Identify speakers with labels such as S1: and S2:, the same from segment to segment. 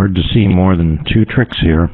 S1: hard to see more than two tricks here.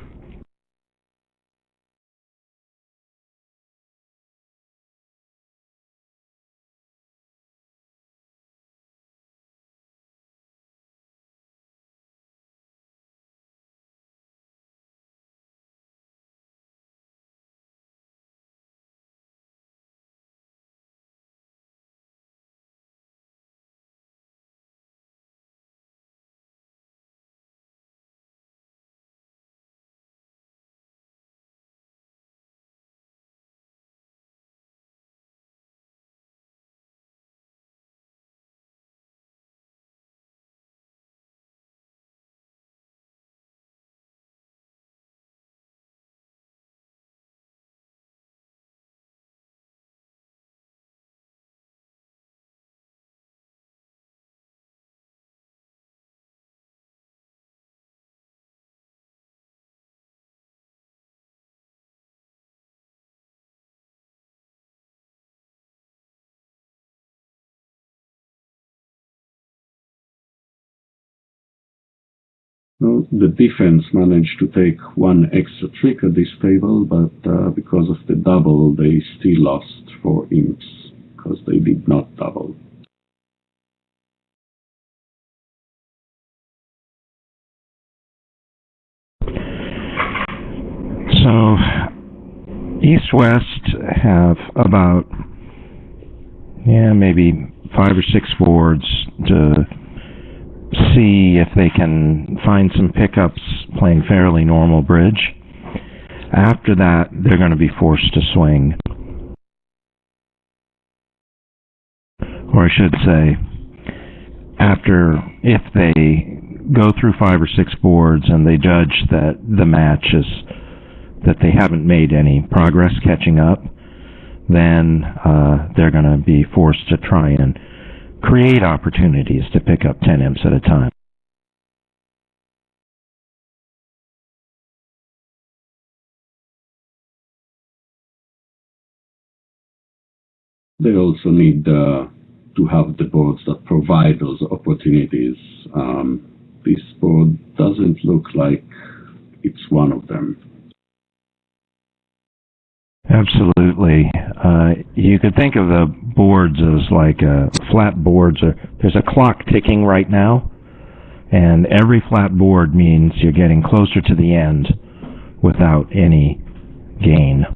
S2: Well, the defense managed to take one extra trick at this table, but because of the double, they still lost 4 imps, because they did not double.
S1: So, East-West have about, maybe 5 or 6 boards to see if they can find some pickups playing fairly normal bridge. After that, they're going to be forced to swing. Or I should say, if they go through 5 or 6 boards and they judge that the match is that they haven't made any progress catching up, then they're going to be forced to try and create opportunities to pick up 10 imps at a time.
S2: They also need to have the boards that provide those opportunities. This board doesn't look like it's one of them.
S1: Absolutely. You could think of the boards as like flat boards. There's a clock ticking right now, and every flat board means you're getting closer to the end without any gain.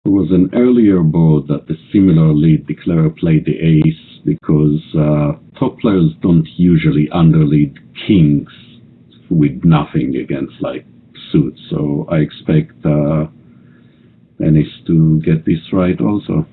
S2: There was an earlier board that the similar lead declarer played the ace because top players don't usually underlead kings with nothing against like suits, so I expect Dennis to get this right also.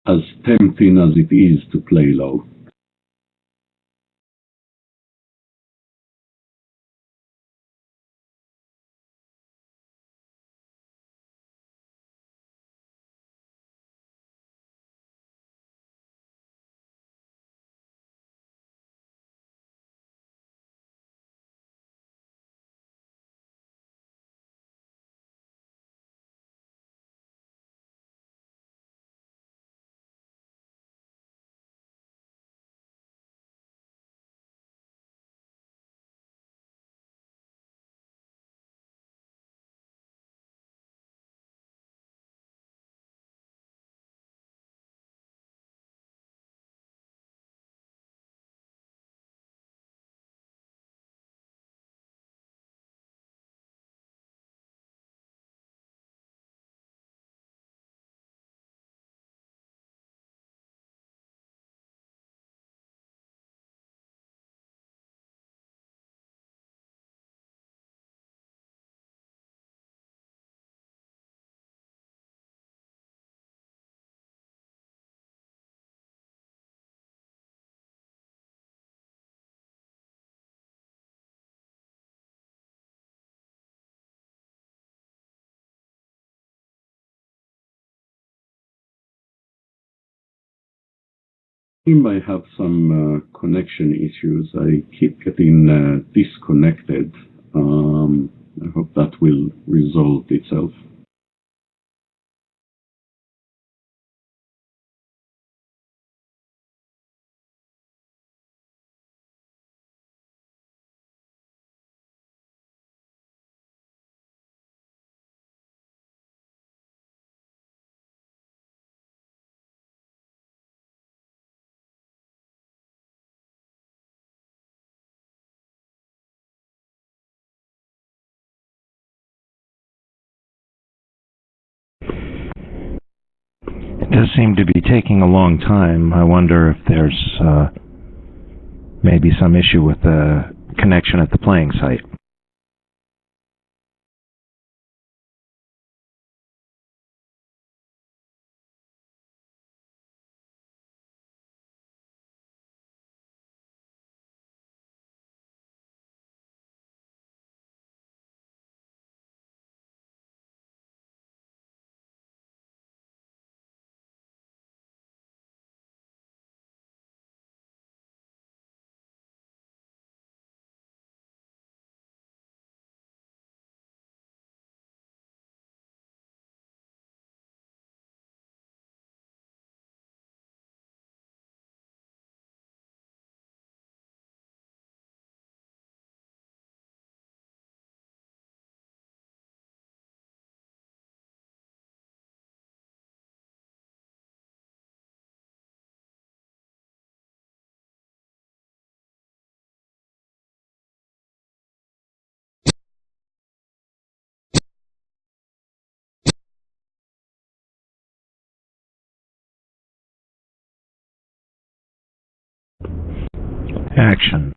S2: As tempting as it is to play low. He might have some connection issues. I keep getting disconnected. I hope that will resolve itself.
S1: It does seem to be taking a long time. I wonder if there's maybe some issue with the connection at the playing site. Action.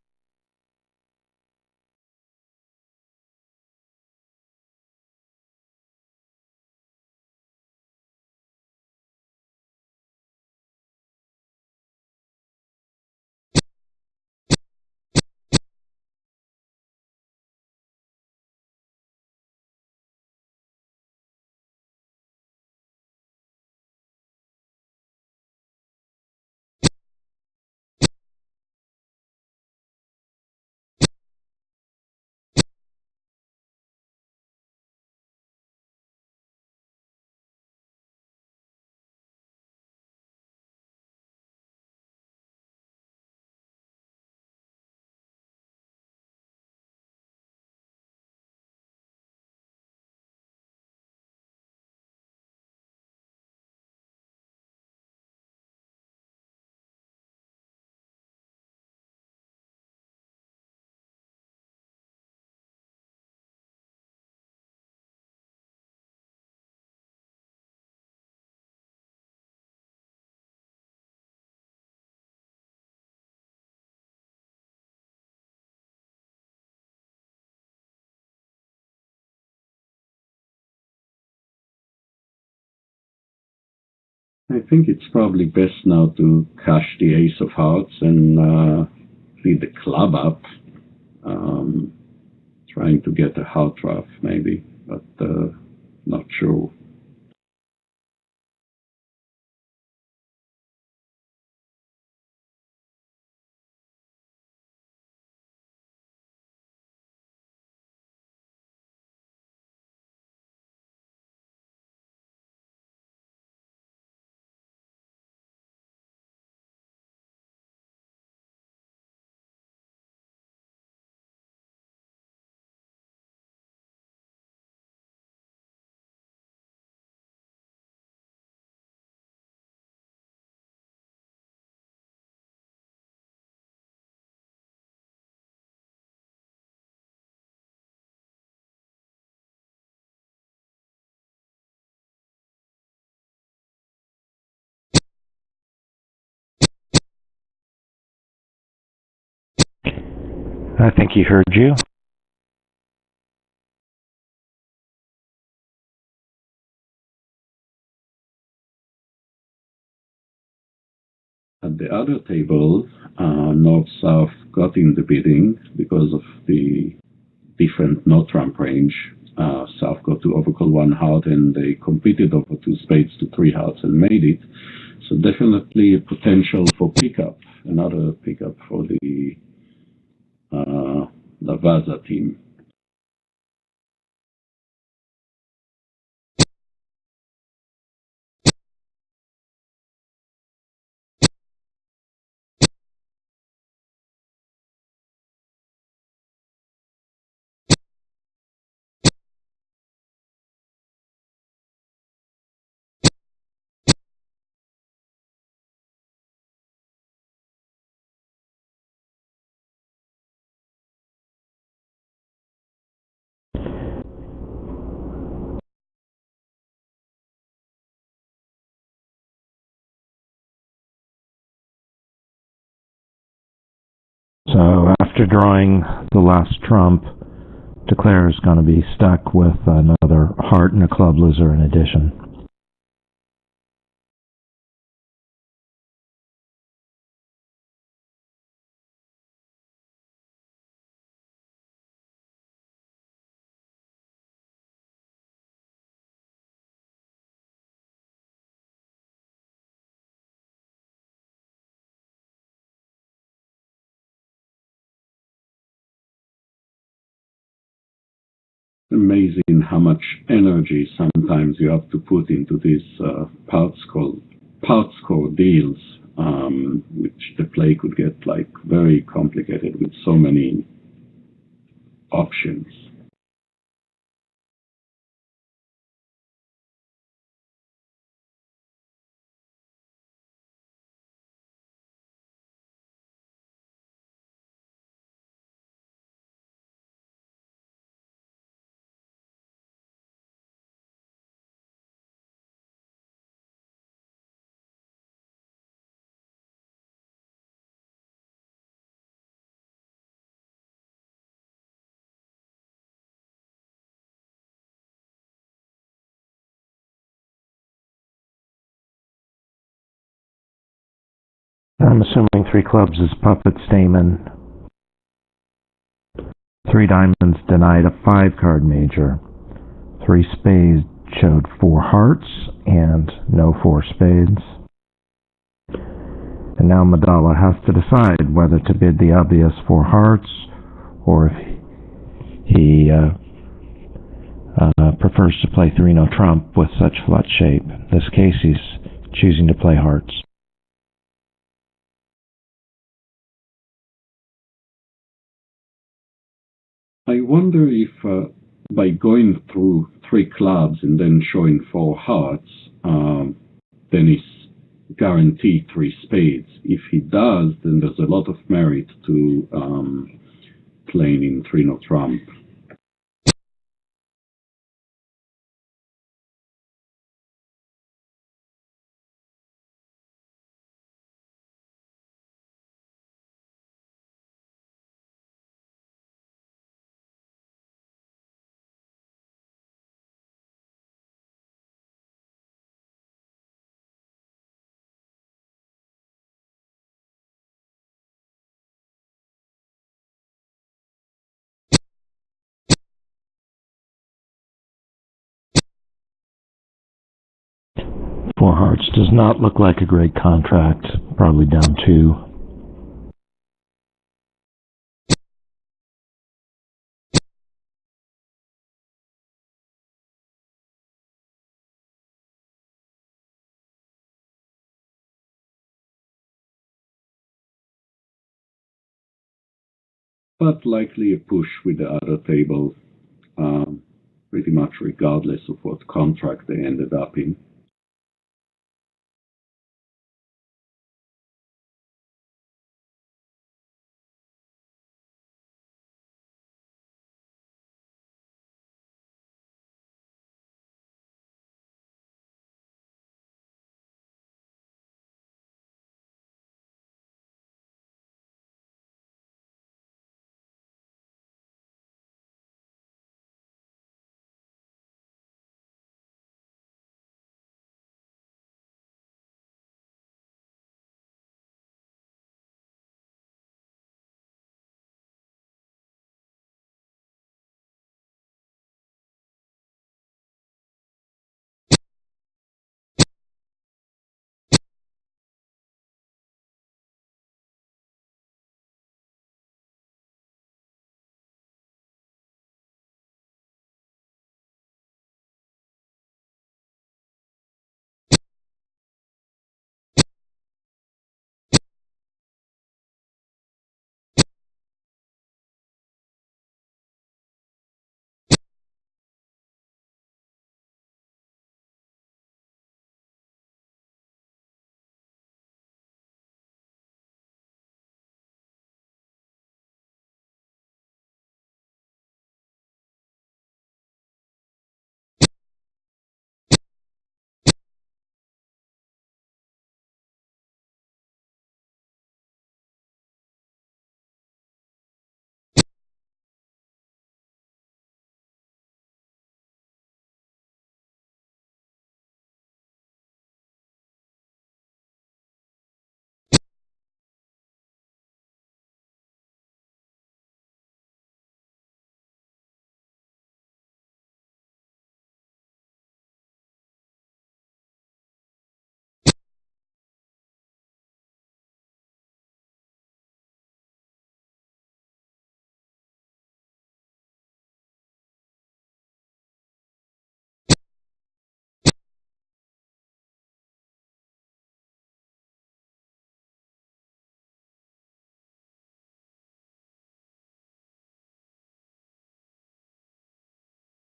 S2: I think it's probably best now to cash the ace of hearts and lead the club up. Trying to get a heart draft maybe, but not sure.
S1: I think he heard you.
S2: At the other table, North-South got in the bidding because of the different no-trump range. South got to overcall one heart and they competed over two spades to three hearts and made it. So definitely potential for pickup, another pickup for the Lavazza team.
S1: So after drawing the last trump, Declare is going to be stuck with another heart and a club loser in addition.
S2: Amazing how much energy sometimes you have to put into these part score deals, which the play could get like very complicated with so many options.
S1: I'm assuming 3 clubs is puppet Stamen. 3 diamonds denied a 5-card major. 3 spades showed 4 hearts and no 4 spades. And now Madala has to decide whether to bid the obvious 4 hearts or if he prefers to play 3 no trump with such flat shape. In this case, he's choosing to play hearts.
S2: I wonder if by going through 3 clubs and then showing 4 hearts, then he's guaranteed 3 spades. If he does, then there's a lot of merit to playing in 3 no trump.
S1: Four hearts does not look like a great contract, probably down 2.
S2: But likely a push with the other table, pretty much regardless of what contract they ended up in.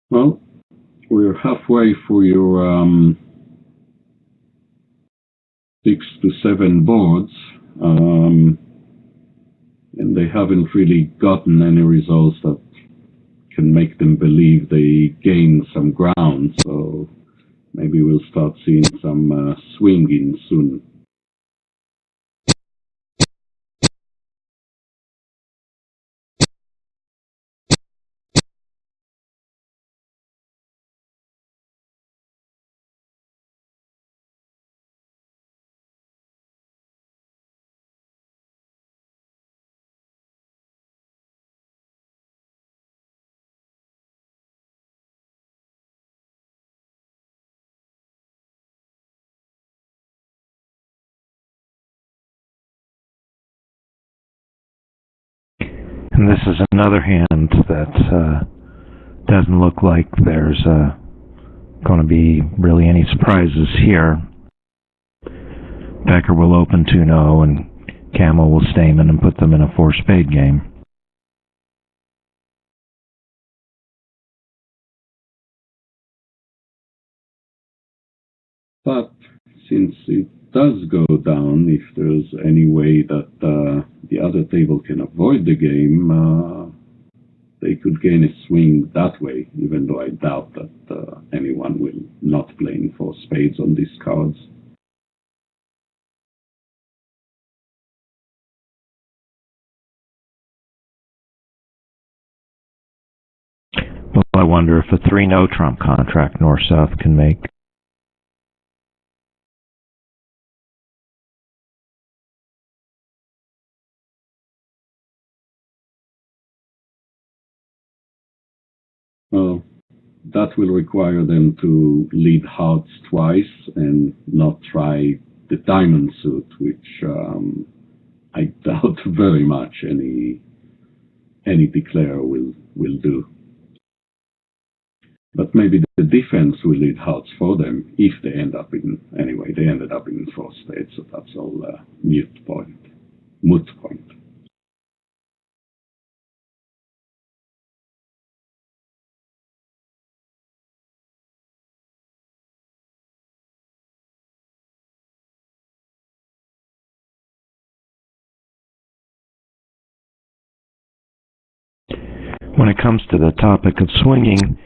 S2: Well, we're halfway for your 6 to 7 boards, and they haven't really gotten any results that can make them believe they gained some ground, so maybe we'll start seeing some swinging soon.
S1: And this is another hand that doesn't look like there's going to be really any surprises here. Becker will open 2-0 and Camel will Stamen and put them in a 4-spade game.
S2: But since it does go down, if there's any way that the other table can avoid the game, they could gain a swing that way, even though I doubt that anyone will not play in 4 spades on these cards.
S1: Well, I wonder if a 3-no trump contract north-south can make.
S2: Well, that will require them to lead hearts twice and not try the diamond suit, which I doubt very much any declarer will do. But maybe the defense will lead hearts for them if they end up in... Anyway, they ended up in 4 spades, so that's all moot point.
S1: When it comes to the topic of swinging,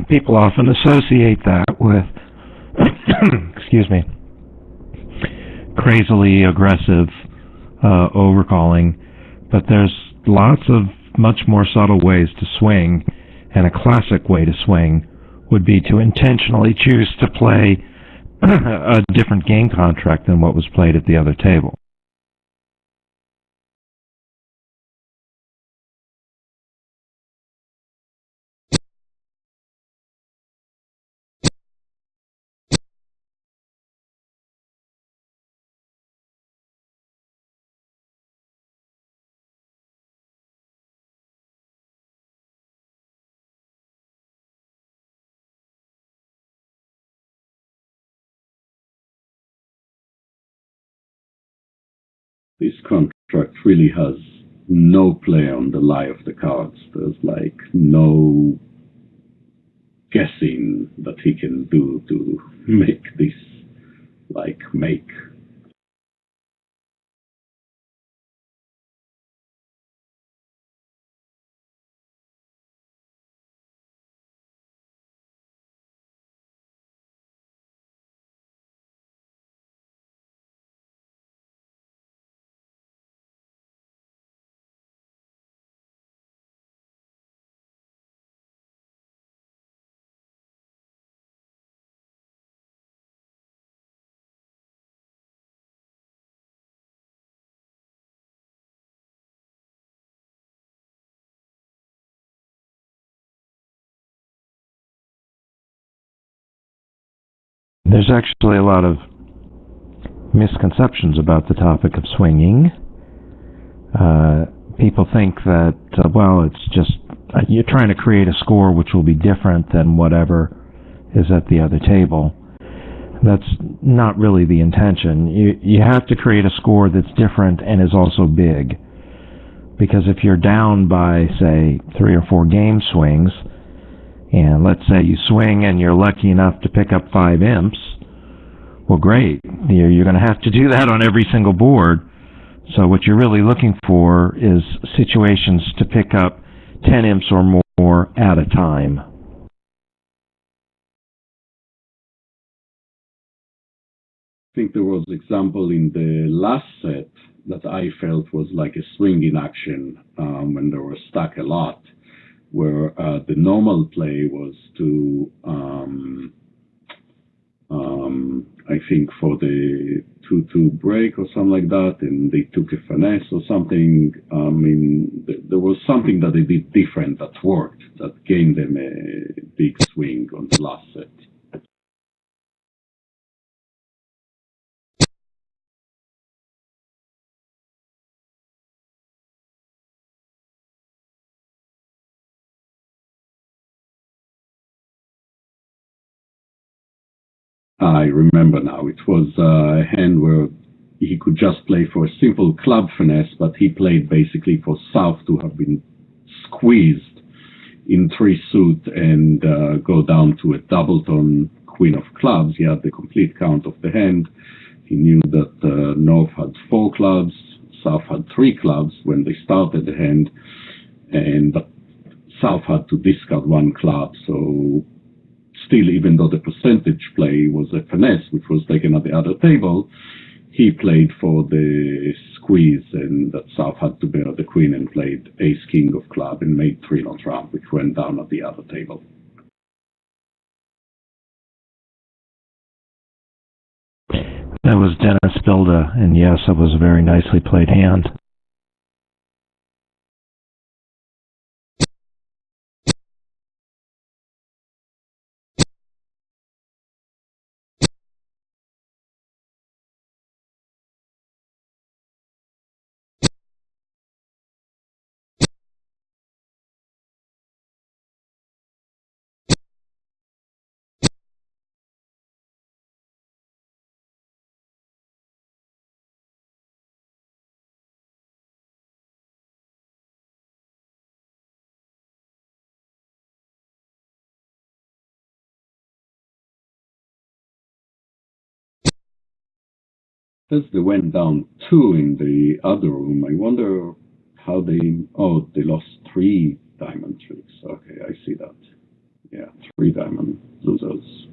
S1: people often associate that with, excuse me, crazily aggressive overcalling, but there's lots of much more subtle ways to swing, and a classic way to swing would be to intentionally choose to play a different game contract than what was played at the other table.
S2: This contract really has no play on the lie of the cards. There's like no guessing that he can do to make this make.
S1: There's actually a lot of misconceptions about the topic of swinging. People think that, it's just, you're trying to create a score which will be different than whatever is at the other table. That's not really the intention. You have to create a score that's different and is also big. Because if you're down by, say, 3 or 4 game swings, And let's say you swing and you're lucky enough to pick up 5 imps. Well, great. You're going to have to do that on every single board. So what you're really looking for is situations to pick up 10 imps or more at a time.
S2: I think there was example in the last set that I felt was like a swing in action when they were stuck a lot, where the normal play was to I think for the 2-2 break or something like that, and they took a finesse or something. I mean, there was something that they did different that worked, that gained them a big swing on the last set. I remember now, it was a hand where he could just play for a simple club finesse, but he played basically for South to have been squeezed in 3 suit and go down to a doubleton queen of clubs. He had the complete count of the hand. He knew that North had 4 clubs, South had 3 clubs when they started the hand, and South had to discard 1 club. So still, even though the percentage play was a finesse, which was taken at the other table, he played for the squeeze, and that South had to bear the queen and played ace-king of club and made 3-not trump, which went down at the other table.
S1: That was Dennis Bilda, and yes, it was a very nicely played hand.
S2: As they went down 2 in the other room, I wonder how they lost 3 diamond tricks. Okay, I see that. Yeah, 3 diamond losers.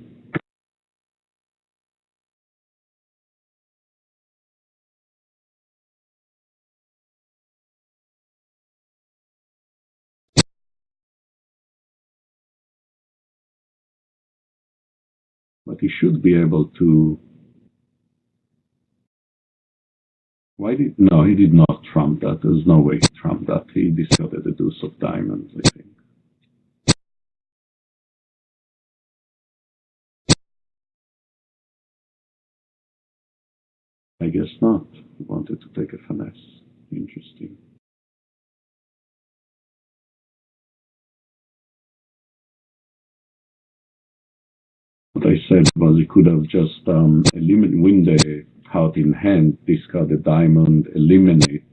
S2: But he should be able to. No, he did not trump that. There's no way he trumped that. He discarded the deuce of diamonds, I think. I guess not. He wanted to take a finesse. Interesting. What I said was he could have just win the card in hand, discard the diamond, eliminate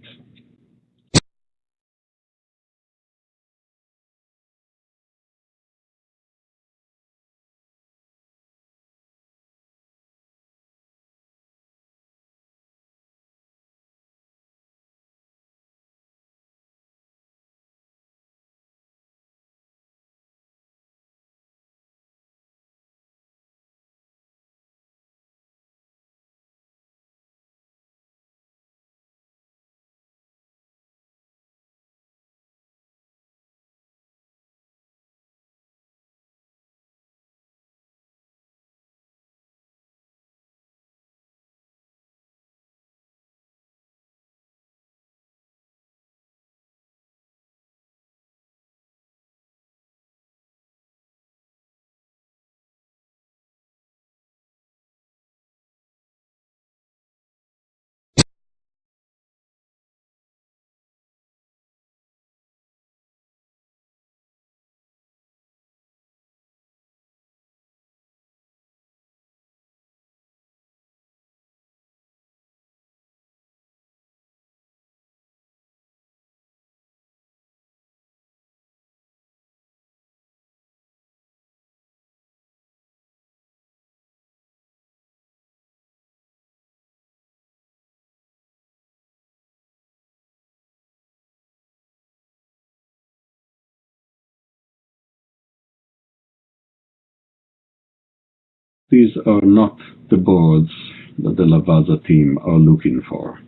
S2: These are not the boards that the Lavazza team are looking for.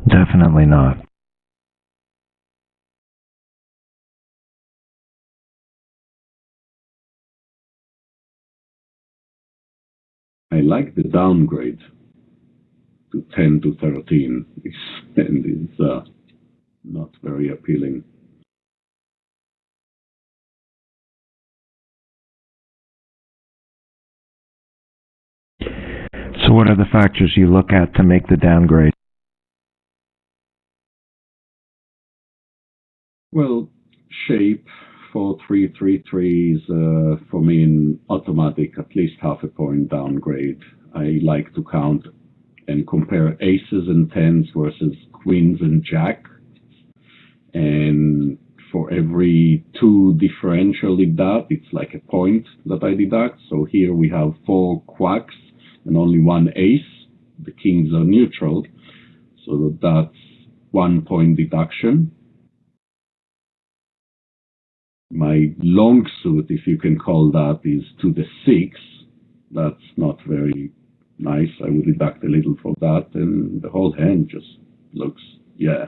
S1: Definitely not.
S2: I like the downgrade to 10 to 13, and it's not very appealing.
S1: So what are the factors you look at to make the downgrade?
S2: Well, shape for 333 is for me an automatic, at least half a point downgrade. I like to count and compare aces and tens versus queens and jack. And for every two differential in that, it's like a point that I deduct. So here we have four quacks and only one ace. The kings are neutral, so that's 1 point deduction. My long suit, if you can call that, is to the 6. That's not very nice. I would deduct a little for that, and the whole hand just looks, yeah.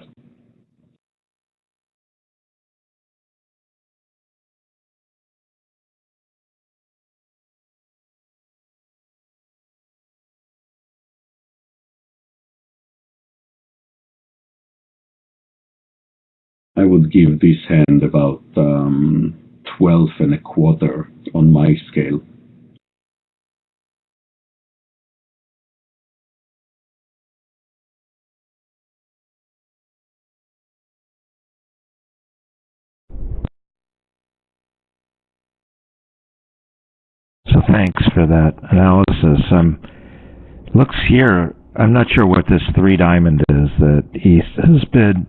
S2: I would give this hand about 12 and a quarter on my scale.
S1: So thanks for that analysis. Looks here, I'm not sure what this 3 diamond is that East has bid.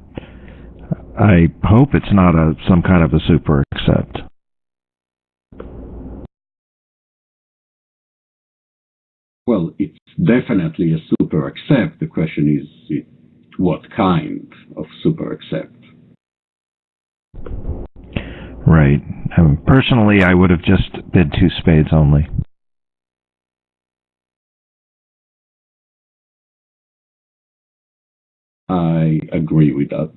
S1: I hope it's not some kind of a super accept.
S2: Well, it's definitely a super accept. The question is what kind of super accept?
S1: Right. Personally, I would have just bid 2 spades only.
S2: I agree with that.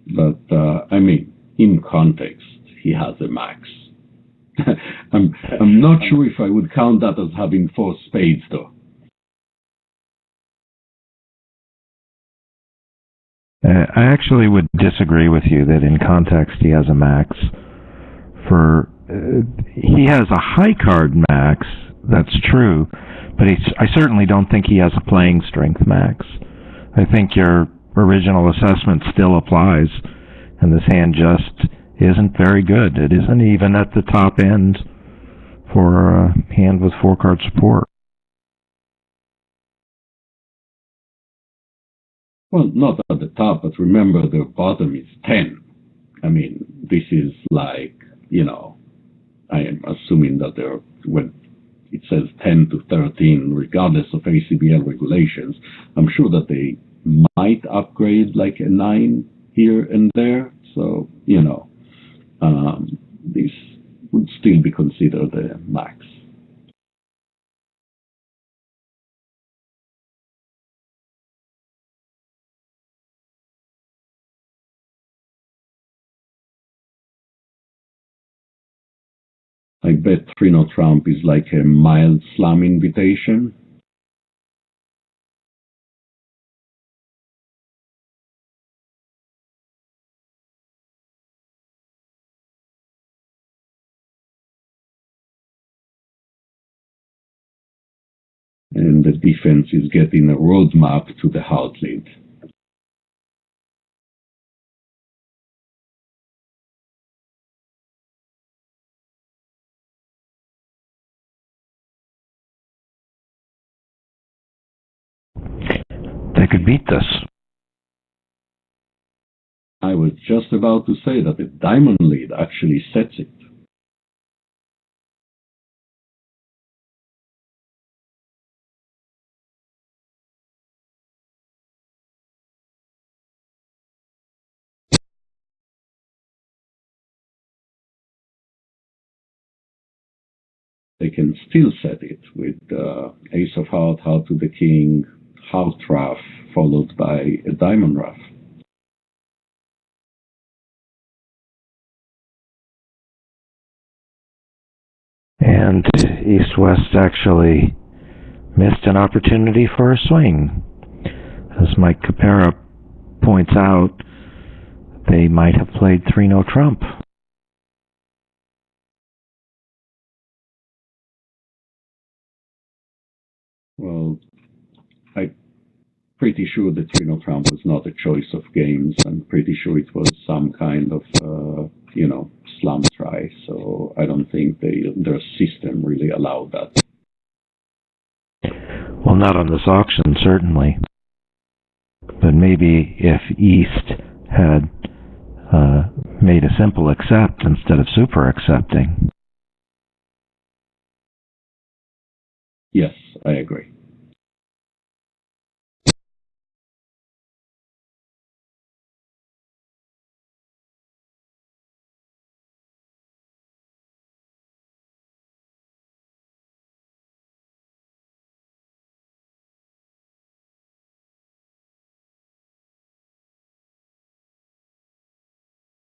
S2: But, I mean, in context, he has a max. I'm not sure if I would count that as having 4 spades, though.
S1: I actually would disagree with you that in context he has a max. He has a high card max, that's true, but I certainly don't think he has a playing strength max. I think your original assessment still applies, and this hand just isn't very good. It isn't even at the top end for a hand with 4-card support.
S2: Well, not at the top, but remember the bottom is 10. I mean, this is like, I am assuming that when it says 10 to 13, regardless of ACBL regulations, I'm sure that they might upgrade like a 9 here and there. So, this would still be considered a max. I bet 3-0 Trump is like a mild slam invitation. And the defense is getting a roadmap to the hard lead.
S1: They could beat this.
S2: I was just about to say that the diamond lead actually sets it. they can still set it with ace of heart to the king, heart ruff, followed by a diamond ruff.
S1: And East-West actually missed an opportunity for a swing. As Mike Capera points out, they might have played 3-no trump.
S2: Well, I'm pretty sure the 3-no trump was not a choice of games. I'm pretty sure it was some kind of, slum try. So I don't think their system really allowed that.
S1: Well, not on this auction, certainly. But maybe if East had made a simple accept instead of super accepting.
S2: Yes, I agree.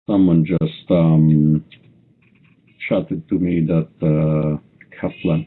S2: Someone just chatted to me that Kaplan.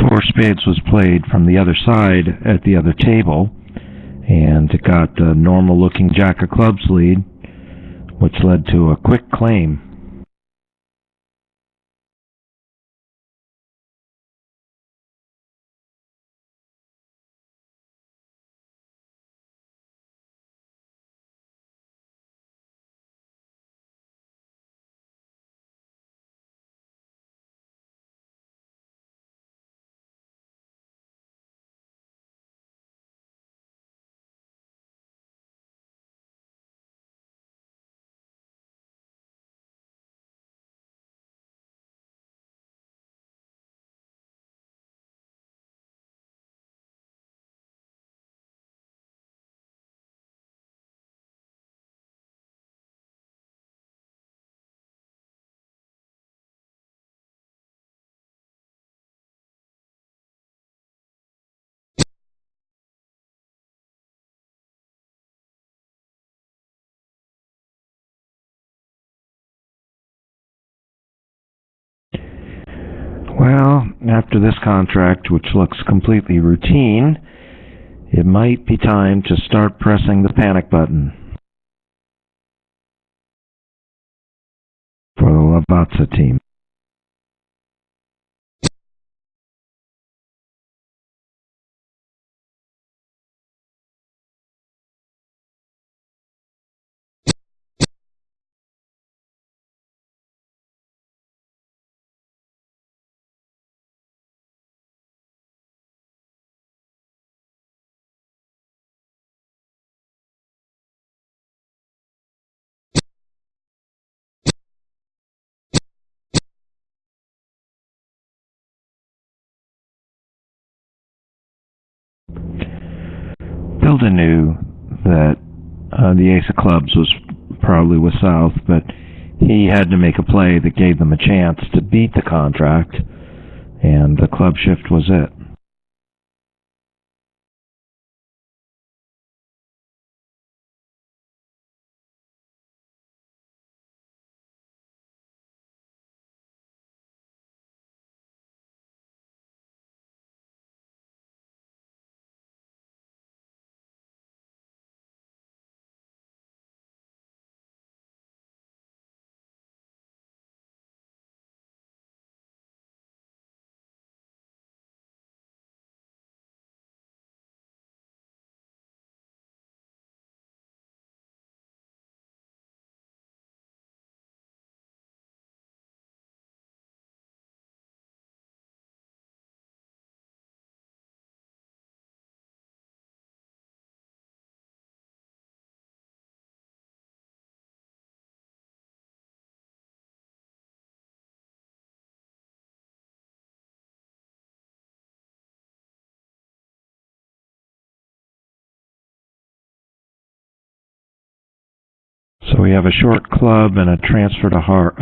S1: Four spades was played from the other side at the other table, and it got a normal-looking jack of clubs lead, which led to a quick claim. Well, after this contract, which looks completely routine, it might be time to start pressing the panic button for the Lavazza team. Hilda knew that the ace of clubs was probably with South, but he had to make a play that gave them a chance to beat the contract, and the club shift was it. So we have a short club and a transfer to heart.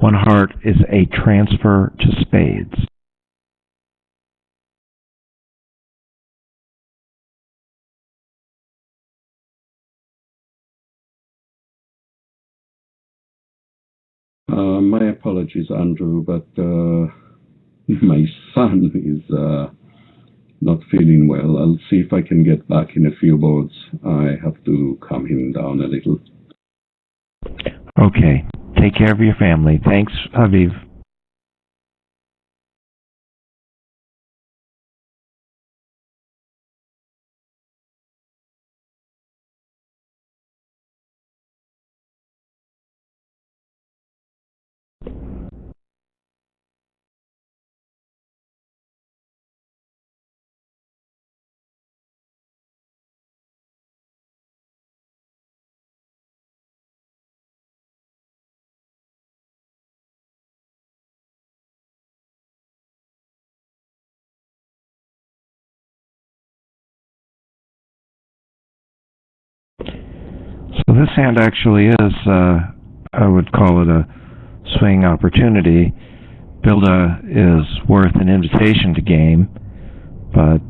S1: One heart is a transfer to spades.
S2: My apologies, Andrew, but my son is not feeling well. I'll see if I can get back in a few boards. I have to calm him down a little.
S1: Okay. Take care of your family. Thanks, Aviv. So this hand actually is, I would call it a swing opportunity. Bilda is worth an invitation to game, but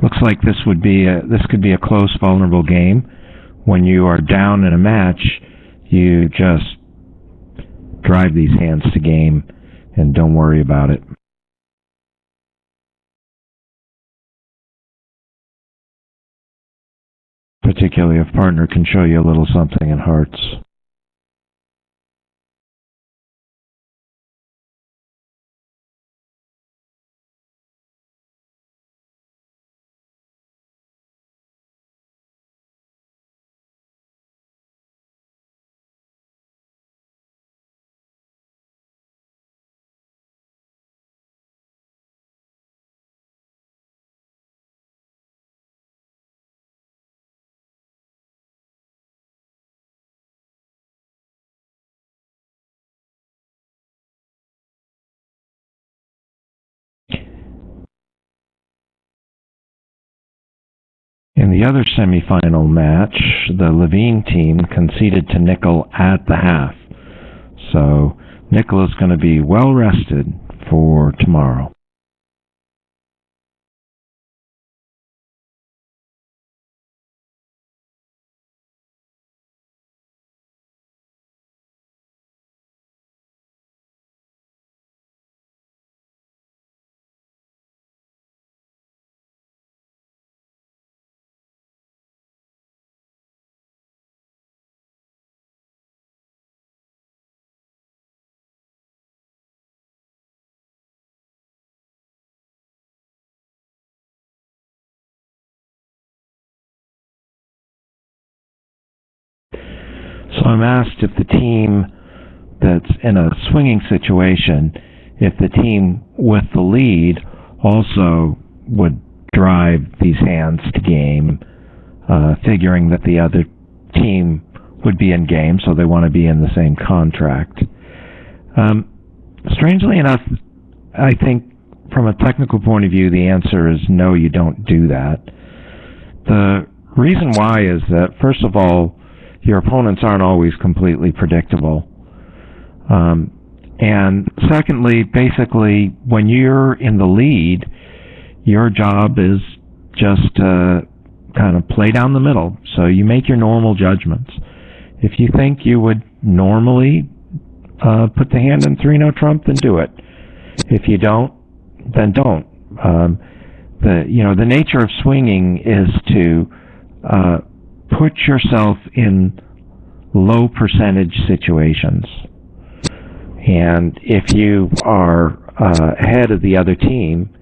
S1: looks like this could be a close, vulnerable game. When you are down in a match, you just drive these hands to game and don't worry about it. Particularly if partner can show you a little something in hearts. In the other semifinal match, the Levine team conceded to Nickel at the half. So Nickel is going to be well rested for tomorrow. So I'm asked if the team that's in a swinging situation, if the team with the lead also would drive these hands to game, figuring that the other team would be in game, so they want to be in the same contract. Strangely enough, I think from a technical point of view, the answer is no, you don't do that. The reason why is that, first of all, your opponents aren't always completely predictable. And secondly, basically, when you're in the lead, your job is just to kind of play down the middle. So you make your normal judgments. If you think you would normally put the hand in 3-no trump, then do it. If you don't, then don't. The nature of swinging is to put yourself in low percentage situations. And if you are ahead of the other team,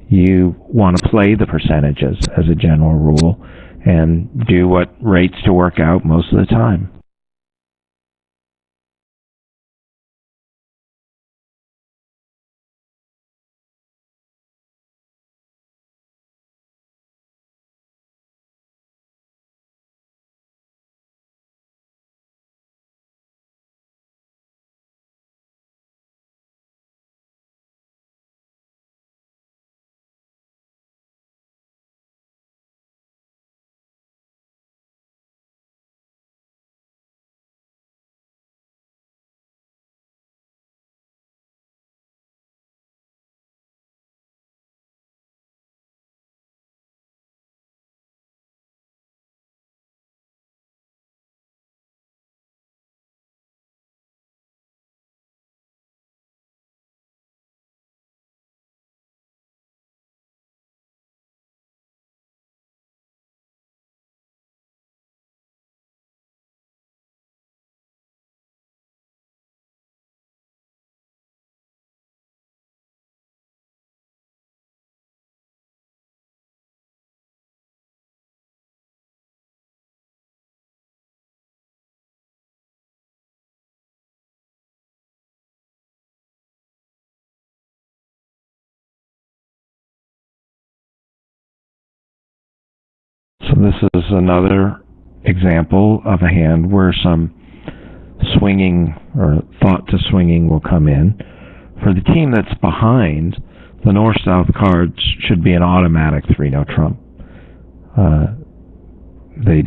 S1: you want to play the percentages as a general rule and do what rates to work out most of the time. This is another example of a hand where some swinging or thought to swinging will come in. For the team that's behind, the north-south cards should be an automatic 3-no trump. They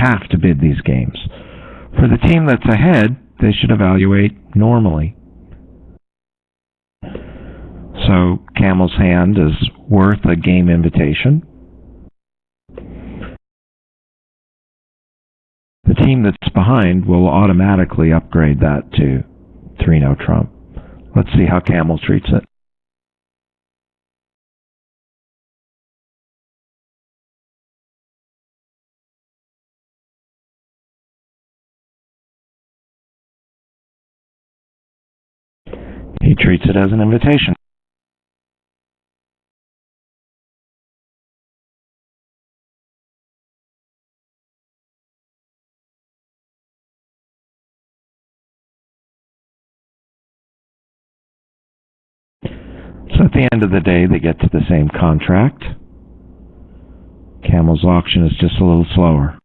S1: have to bid these games. For the team that's ahead, they should evaluate normally. So Camel's hand is worth a game invitation. The team that's behind will automatically upgrade that to 3-no trump. Let's see how Camel treats it. He treats it as an invitation. So at the end of the day, they get to the same contract. Camel's auction is just a little slower.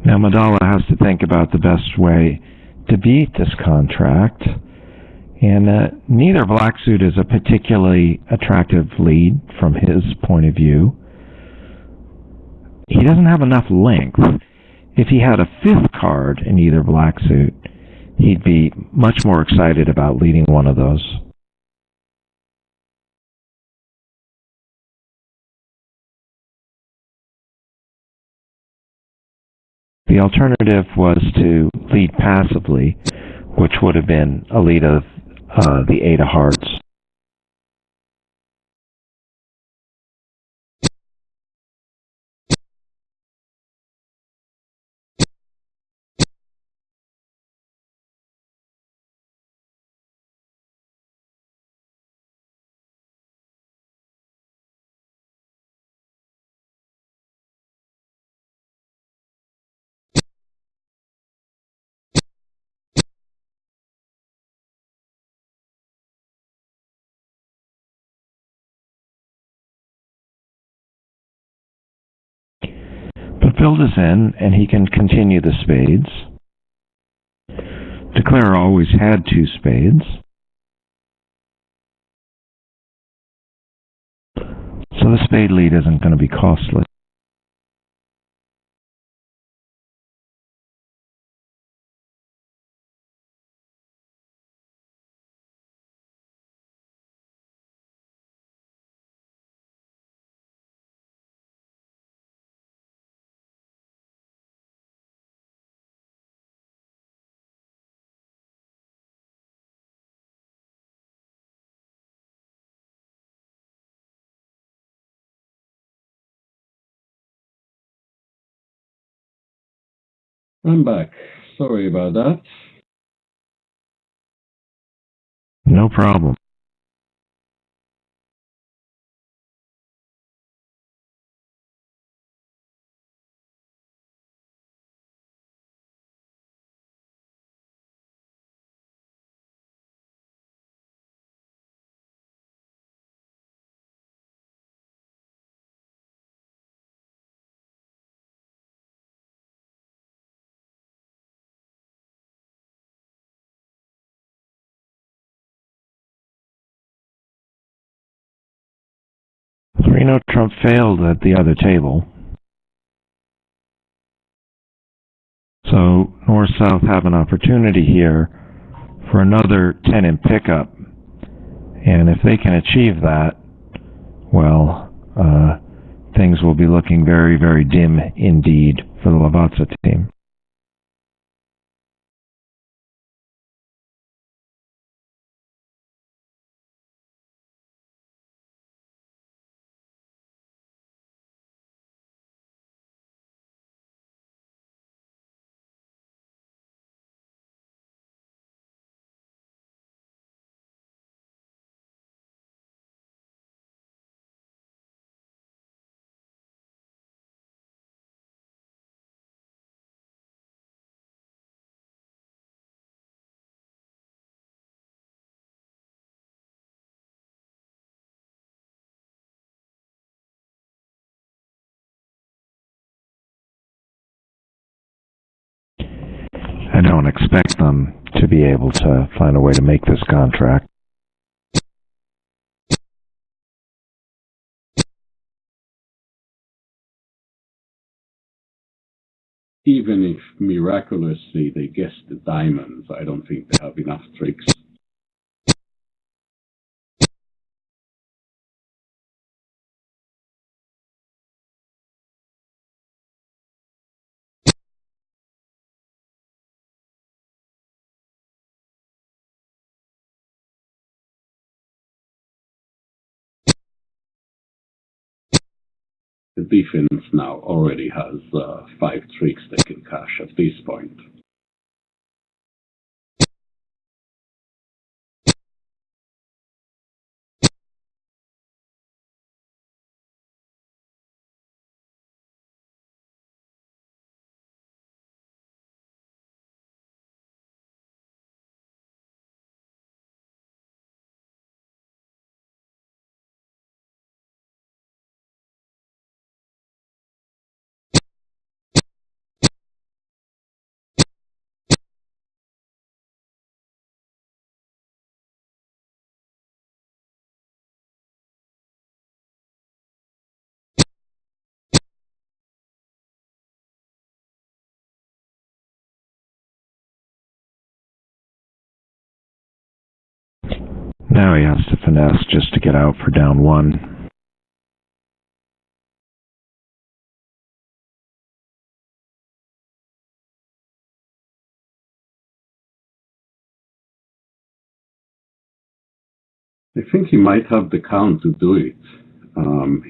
S1: Now Madala has to think about the best way to beat this contract, and neither black suit is a particularly attractive lead from his point of view. He doesn't have enough length. If he had a fifth card in either black suit, he'd be much more excited about leading one of those. The alternative was to lead passively, which would have been a lead of the 8 of hearts. But Bild is in, and he can continue the spades. Declare always had 2 spades. So the spade lead isn't going to be costly.
S2: I'm back. Sorry about that.
S1: No problem. Three-no trump failed at the other table. So North-South have an opportunity here for another 10 in pickup. And if they can achieve that, well, things will be looking very, very dim indeed for the Lavazza team. don't expect them to be able to find a way to make this contract.
S2: Even if miraculously they guess the diamonds, I don't think they have enough tricks. The defense now already has 5 tricks they can cash at this point.
S1: Now he has to finesse just to get out for down 1.
S2: I think he might have the count to do it.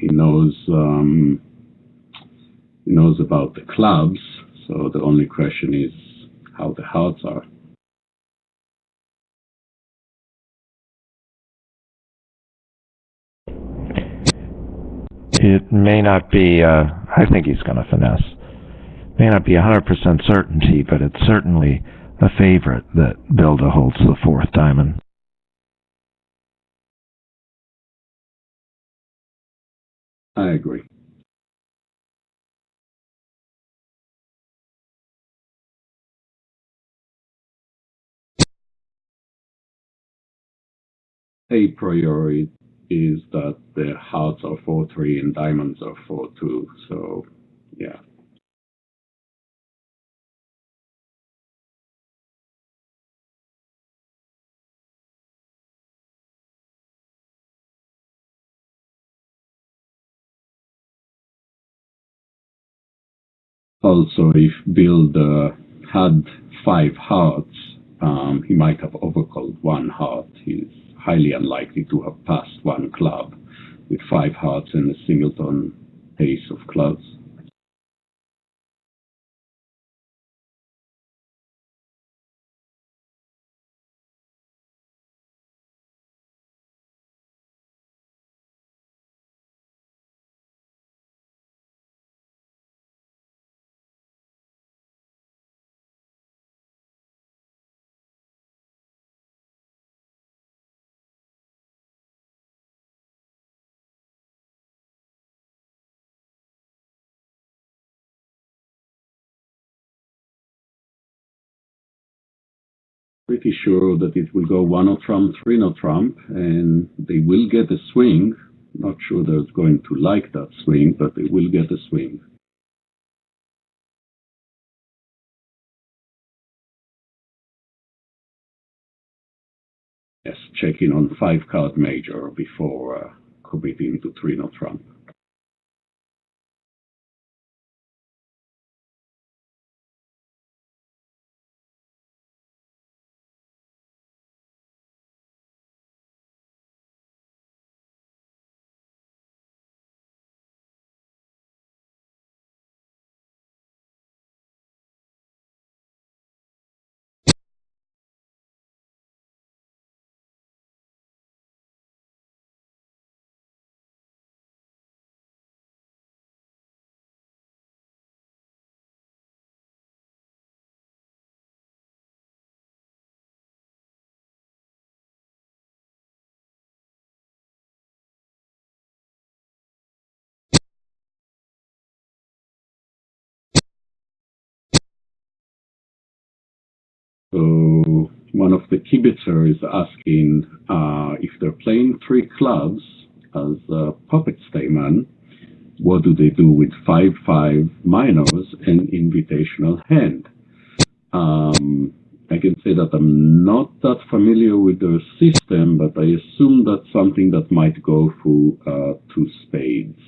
S2: He knows about the clubs, so the only question is how the hearts are.
S1: It may not be, I think he's going to finesse. May not be 100% certainty, but it's certainly a favorite that Bilda holds the 4th diamond.
S2: I agree. A priori is that the hearts are 4-3 and diamonds are 4-2, so yeah. Also, if Bild had 5 hearts, he might have overcalled 1 heart. He's highly unlikely to have passed 1 club with 5 hearts and a singleton ace of clubs. Pretty sure that it will go 1 Trump, 3 Trump, and they will get a swing. Not sure they're going to like that swing, but they will get a swing. Yes, checking on 5-card major before committing to 3 Trump. So one of the kibitzer is asking if they're playing three clubs as a puppet stayman, what do they do with 5-5 minors and invitational hand? I can say that I'm not that familiar with their system, but I assume that's something that might go through two spades.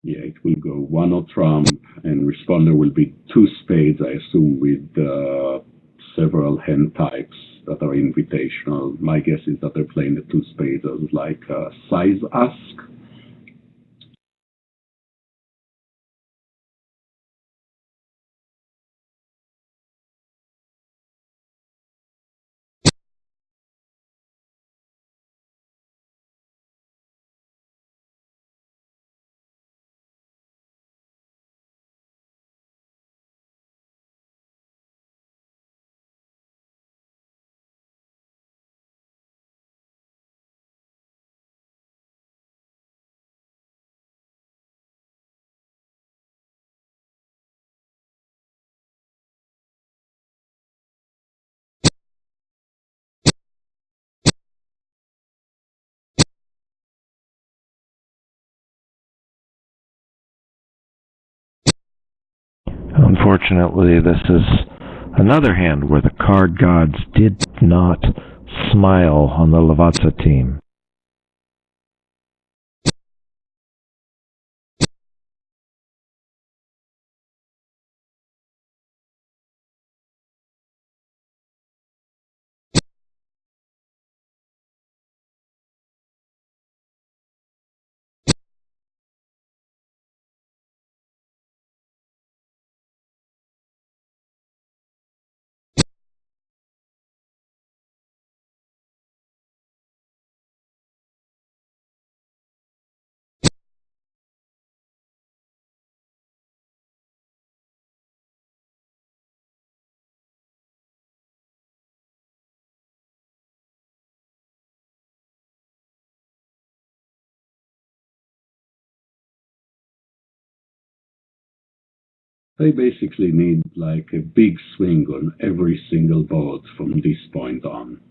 S2: Yeah, it will go one or trump, and responder will be two spades, I assume, with several hand types that are invitational. My guess is that they're playing the two spades as like a size ask.
S1: Unfortunately, this is another hand where the card gods did not smile on the Lavazza team.
S2: They basically need like a big swing on every single board from this point on.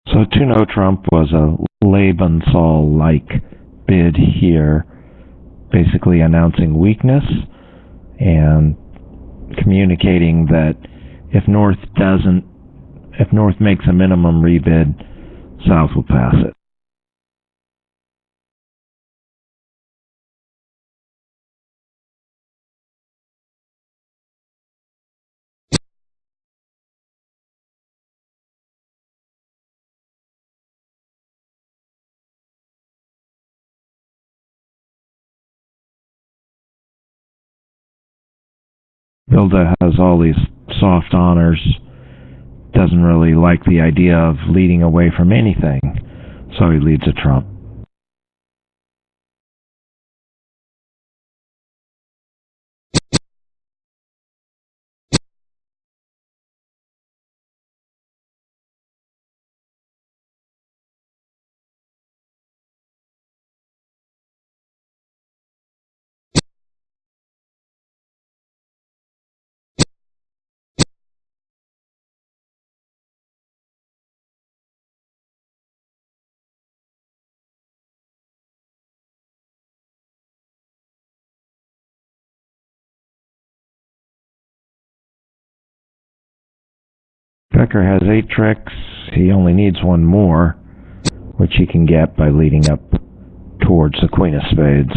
S1: So 2-no Trump was a Lebensall-like bid here, basically announcing weakness and communicating that if North makes a minimum rebid, South will pass it. Bilda has all these soft honors, doesn't really like the idea of leading away from anything, so he leads a trump. Becker has 8 tricks. He only needs one more, which he can get by leading up towards the queen of spades.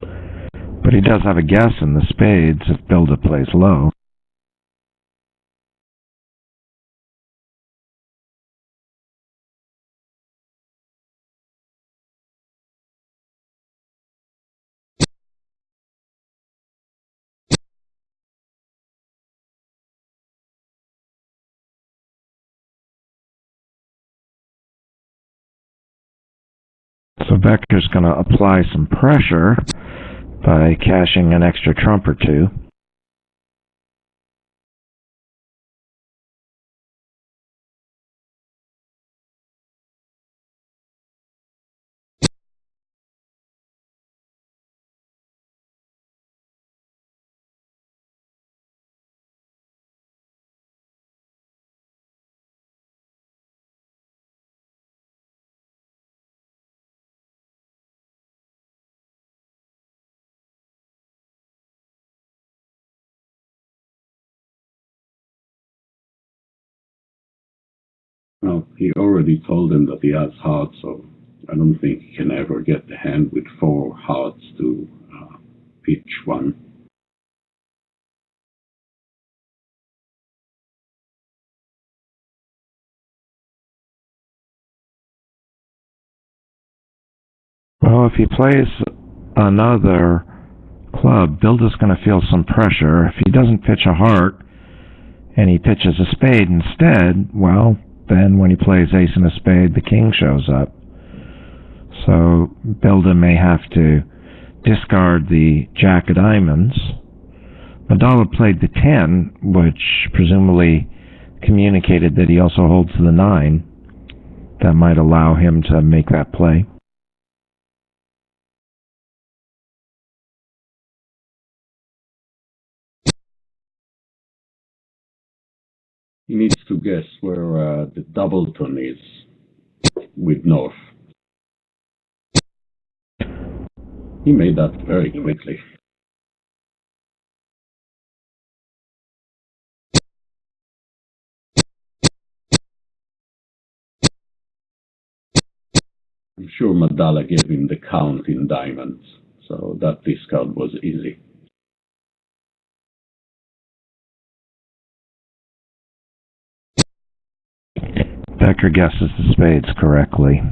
S1: But he does have a guess in the spades if Bilda plays low. So Becker's going to apply some pressure by cashing an extra trump or two.
S2: Well, he already told him that he has hearts, so I don't think he can ever get the hand with 4 hearts to pitch one.
S1: Well, if he plays another club, Bilda's going to feel some pressure. If he doesn't pitch a heart and he pitches a spade instead, well, then when he plays ace and a spade, the king shows up. So Bilda may have to discard the jack of diamonds. Nadal played the 10, which presumably communicated that he also holds the 9. That might allow him to make that play.
S2: He needs to guess where the doubleton is with North. He made that very quickly. I'm sure Madala gave him the count in diamonds, so that discard was easy.
S1: Becker guesses the spades correctly.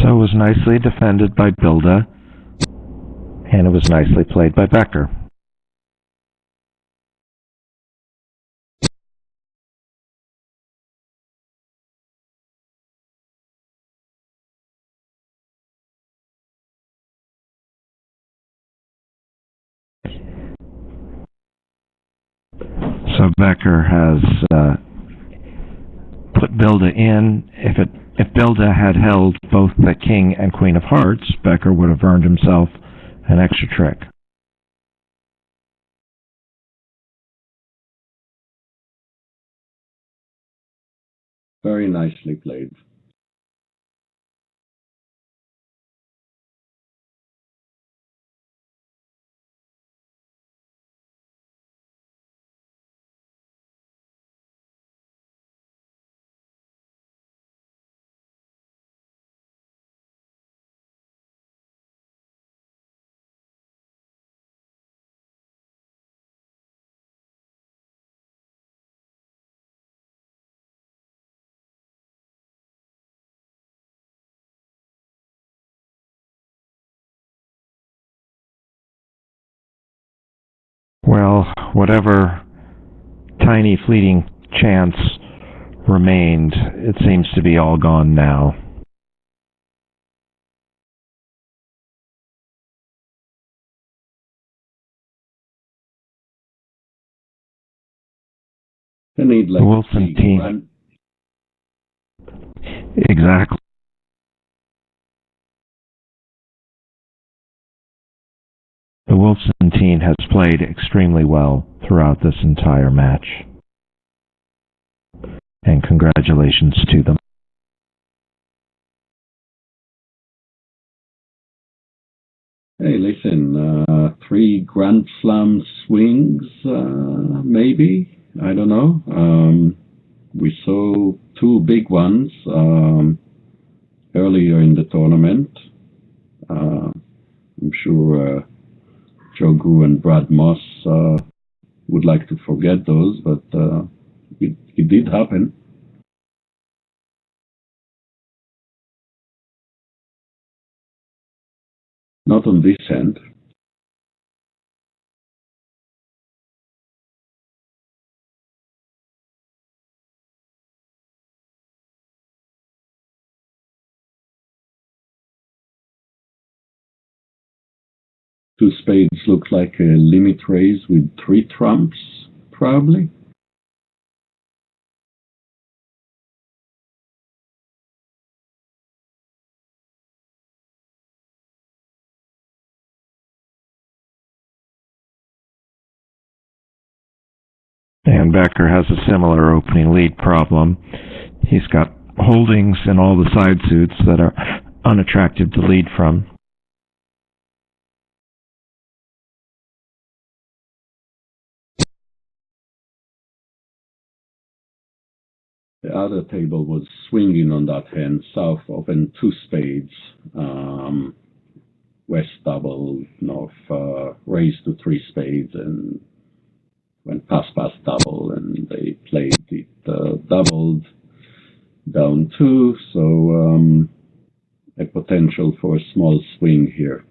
S1: So it was nicely defended by Bilda, and it was nicely played by Becker. So Becker has put Bilda in. If Bilda had held both the king and queen of hearts, Becker would have earned himself an extra trick.
S2: Very nicely played.
S1: Well, whatever tiny fleeting chance remained, it seems to be all gone now.
S2: They need
S1: The Wolfson team. Exactly. The Wolfson team has played extremely well throughout this entire match. And congratulations to them.
S2: Hey, listen, 3 Grand Slam swings, maybe? I don't know. We saw 2 big ones earlier in the tournament. I'm sure Joe Grew and Brad Moss would like to forget those, but it did happen. Not on this end. Two spades look like a limit raise with 3 trumps, probably.
S1: And Becker has a similar opening lead problem. He's got holdings in all the side suits that are unattractive to lead from.
S2: The other table was swinging on that hand, south of and 2 spades, west double, north raised to 3 spades, and went pass double, and they played it doubled down 2, so a potential for a small swing here.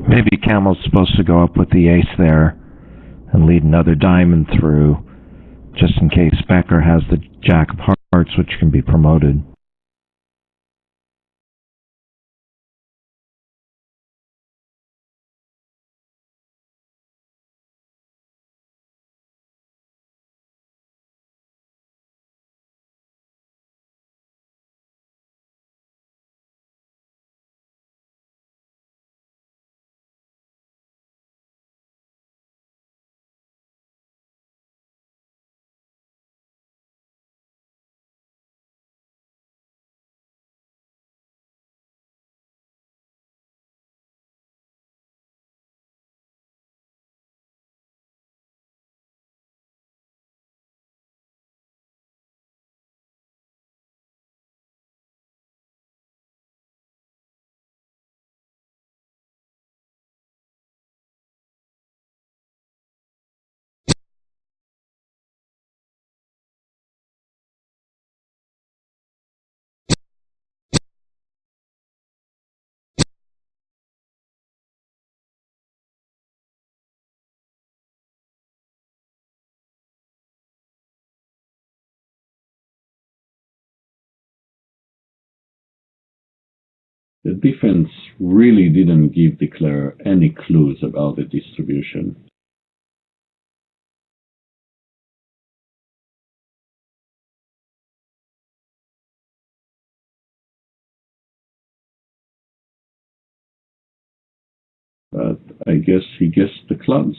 S1: Maybe Camel's supposed to go up with the ace there and lead another diamond through, just in case Becker has the jack of hearts, which can be promoted.
S2: The defense really didn't give declare any clues about the distribution. But I guess he guessed the clubs.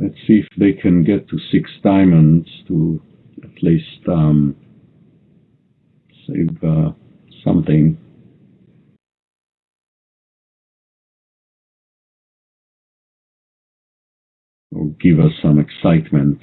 S2: Let's see if they can get to 6 diamonds to at least save something. Or give us some excitement.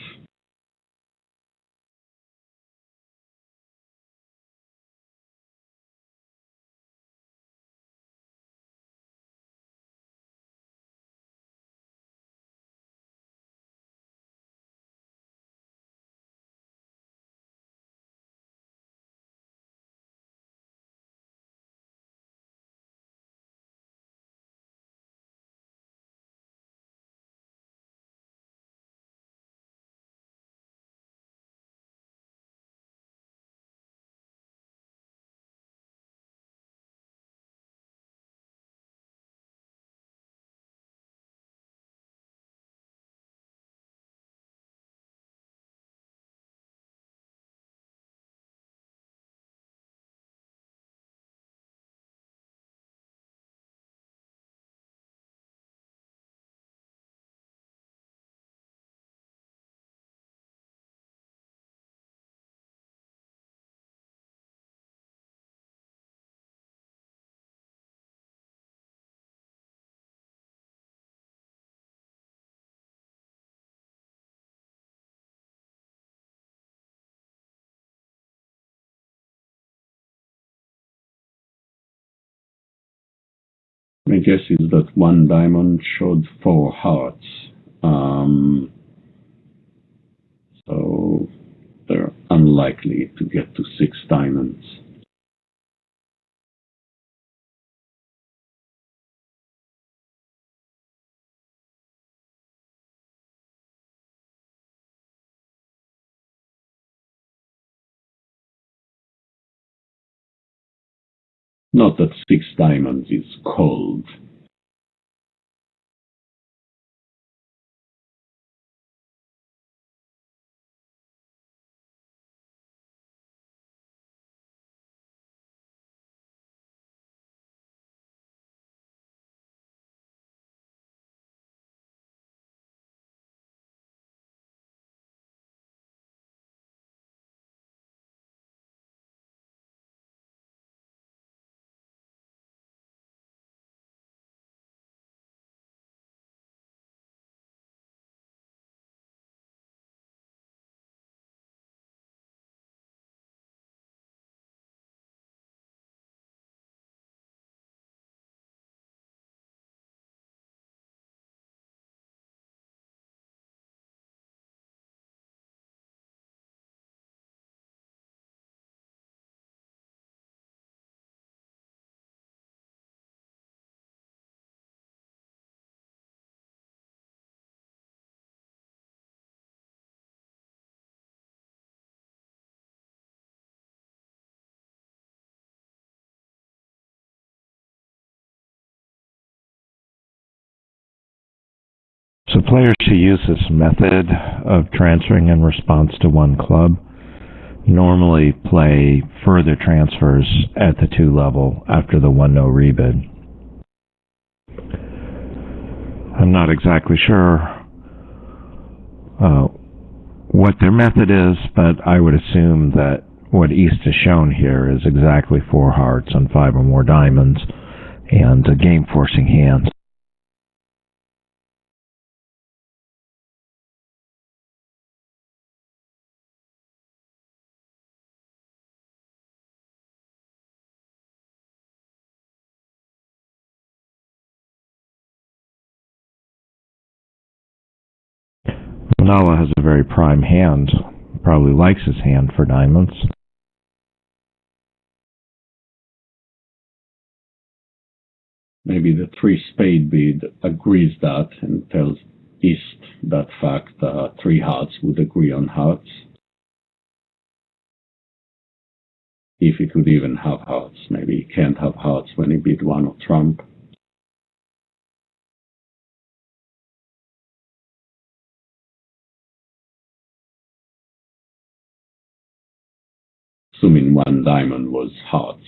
S2: My guess is that 1 diamond showed 4 hearts. So they're unlikely to get to 6 diamonds. Not that 6 diamonds is cold.
S1: So players who use this method of transferring in response to one club normally play further transfers at the 2 level after the 1-no rebid. I'm not exactly sure what their method is, but I would assume that what East has shown here is exactly 4 hearts on 5 or more diamonds and game-forcing hands. Nala has a very prime hand. Probably likes his hand for diamonds.
S2: Maybe the three spade bid agrees that and tells East that fact three hearts would agree on hearts. If he could even have hearts. Maybe he can't have hearts when he bid one or trump. Assuming one diamond was hearts.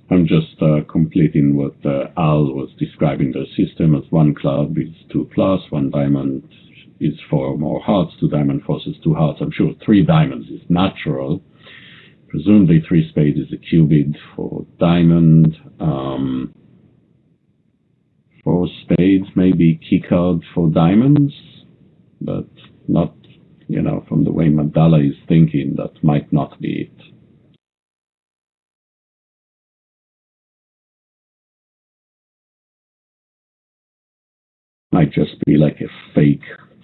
S2: I'm just completing what Al was describing the system as one club is 2+, one diamond is 4 more hearts, 2 diamond forces 2 hearts. I'm sure 3 diamonds is natural. Presumably 3 spades is a cubid for diamond. 4 spades maybe key card for diamonds, but not, from the way Mandala is thinking, that might not be it. Might just be like a fake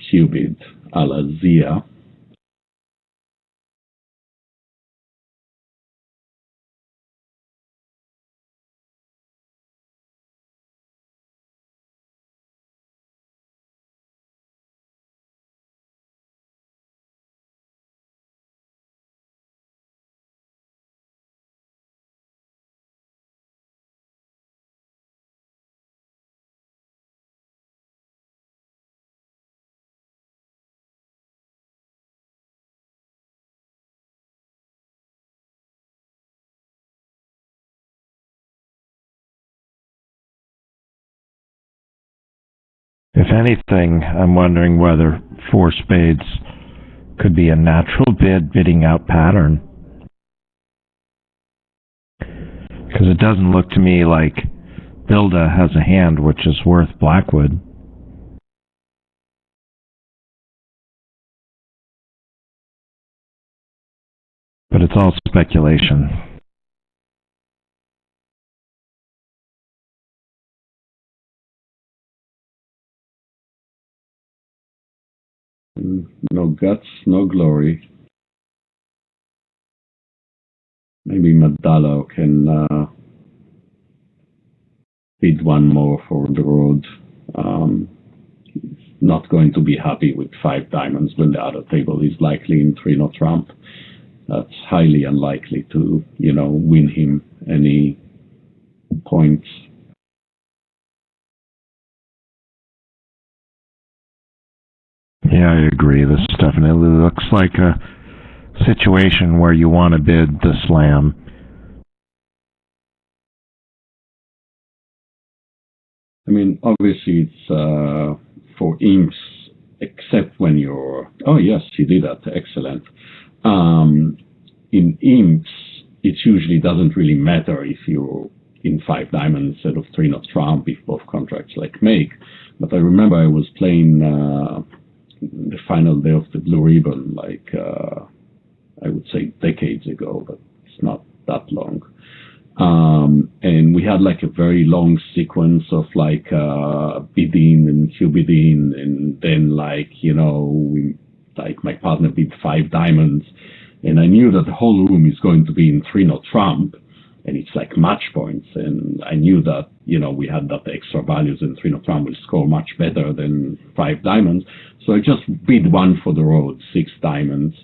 S2: cubid a la Zia.
S1: If anything, I'm wondering whether 4 spades could be a natural bidding out pattern. Because it doesn't look to me like Bilda has a hand which is worth Blackwood. But it's all speculation.
S2: No guts, no glory. Maybe Mandala can bid one more for the road. He's not going to be happy with 5 diamonds when the other table is likely in 3 no trump. That's highly unlikely to, win him any points.
S1: Yeah, I agree. This definitely looks like a situation where you want to bid the slam.
S2: I mean, obviously it's for imps, except when you're... Oh, yes, he did that. Excellent. In imps, it usually doesn't really matter if you're in five diamonds instead of three not trump if both contracts like make. But I remember I was playing the final day of the Blue Ribbon, like I would say decades ago, but it's not that long. And we had like a very long sequence of like bidding and Q bidding, and then like like my partner bid five diamonds, and I knew that the whole room is going to be in three not trump, and it's like match points, and I knew that we had that extra values, and three not trump will score much better than five diamonds, so I just bid one for the road, six diamonds.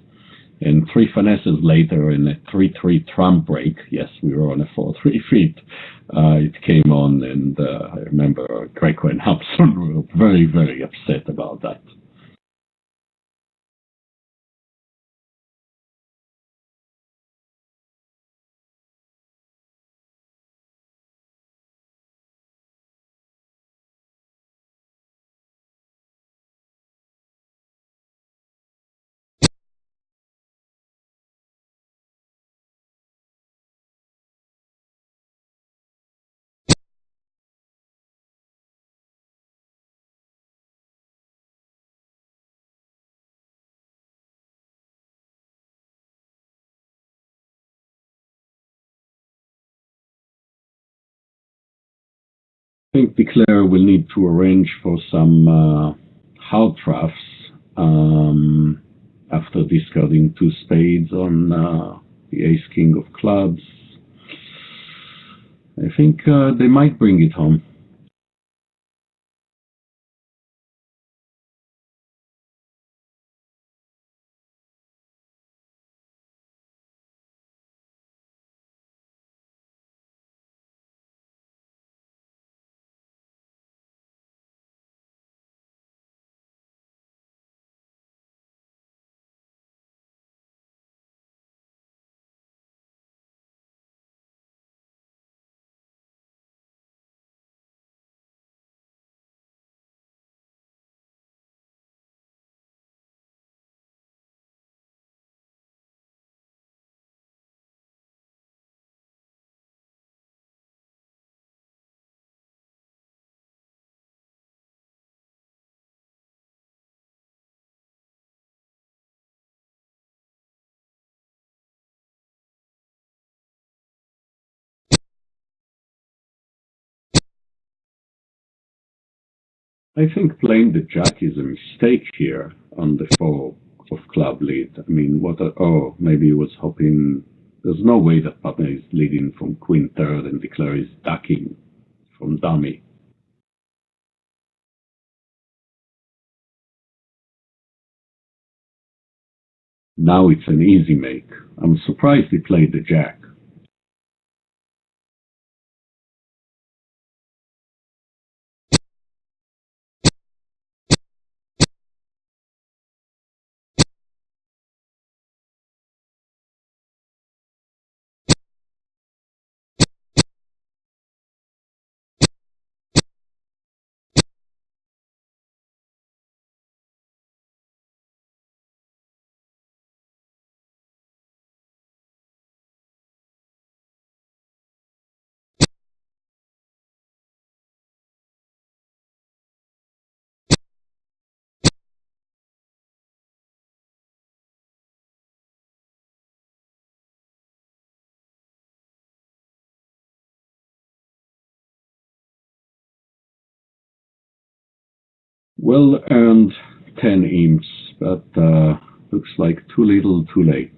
S2: And three finesses later, in a 3-3 trump break, yes, we were on a 4-3 feet, it came on, and I remember Greco and Hobson were very, very upset about that. I think Declare will need to arrange for some hard drafts after discarding two spades on the ace king of clubs. I think they might bring it home. I think playing the jack is a mistake here on the four of club lead. I mean, maybe he was hoping. There's no way that partner is leading from queen third and Declare is ducking from dummy. Now it's an easy make. I'm surprised he played the jack. Well earned 10 imps, but looks like too little, too late.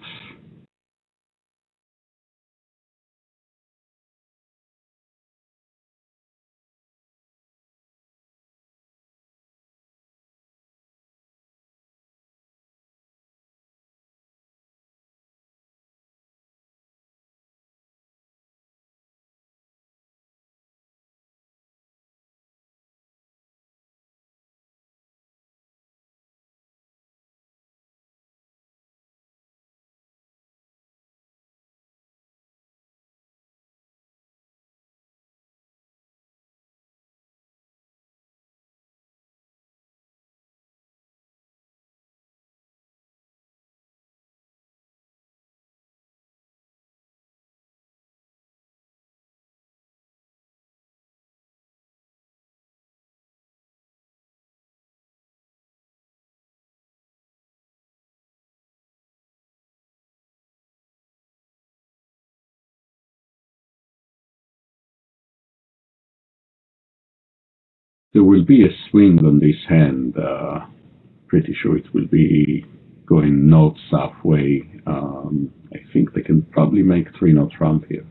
S2: there will be a swing on this hand. Pretty sure it will be going north-south way. I think they can probably make 3-0 trump here.